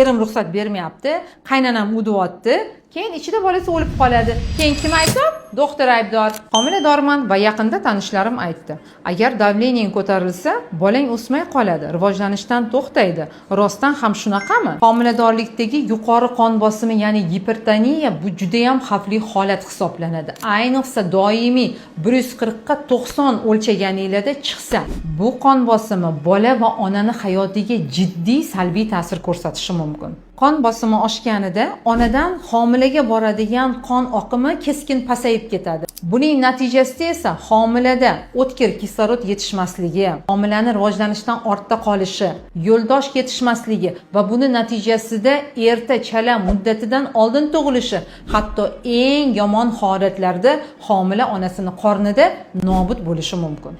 erim ruxsat bermayapti, qaynanam udyapti. Keyin ichida bolasi o'lib qoladi. Keyin kim aybdor? Doktor aybdor. Homiladorman va yaqinda tanishlarim aytdi. Agar davleniyang ko'tarilsa, bolang o'smay qoladi, rivojlanishdan to'xtaydi. Rostdan ham shunaqami? Homiladorlikdagi yuqori qon bosimi, ya'ni gipertoniya bu juda ham xavfli holat hisoblanadi. Ayniqsa doimiy 140 ga 90 o'lchaganinglarda chiqsa, bu qon bosimi bola va onani hayotiga jiddiy salbiy ta'sir ko'rsatishi mumkin. Qon bosimi oshganida onadan homilaga boradigan qon oqimi keskin pasayib ketadi. Buning natijasida esa homilada o'tkir kislorod yetishmasligi, homilani rivojlanishdan ortda qolishi, yo'ldosh yetishmasligi va buni natijasida erta chala muddatidan oldin tug'ilishi, hatto eng yomon holatlarda homila onasini qornida nobud bo'lishi mumkin.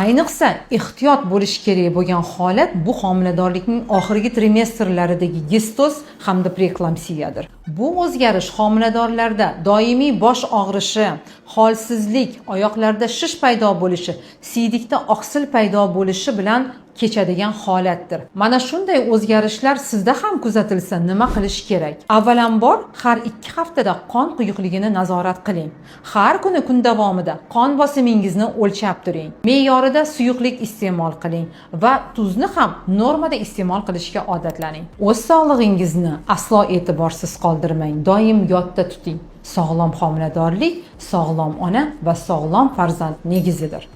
Ayniqsa ehtiyot bo'lish kerak bo'lgan holat bu homiladorlikning oxirgi trimestrlaridagi gestoz hamda preeklamsiyadir. Bu o'zgarish homiladorlarda doimiy bosh og'rishi, holsizlik, oyoqlarda shish paydo bo'lishi, siydikda oqsil paydo bo'lishi bilan kechadigan holatdir. Mana shunday o'zgarishlar sizda ham kuzatilsa nima qilish kerak? Avvalambor har 2 haftada qon quyuqligini nazorat qiling. Har kuni kun davomida qon bosimingizni o'lchab turing. Me'yorida suyuqlik iste'mol qiling va tuzni ham normada iste'mol qilishga odatlaning. O'z sog'lig'ingizni aslo e'tiborsiz qoldirmang. Doim yodda tuting. Sog'lom homiladorlik, sog'lom ona va sog'lom farzand negizidir.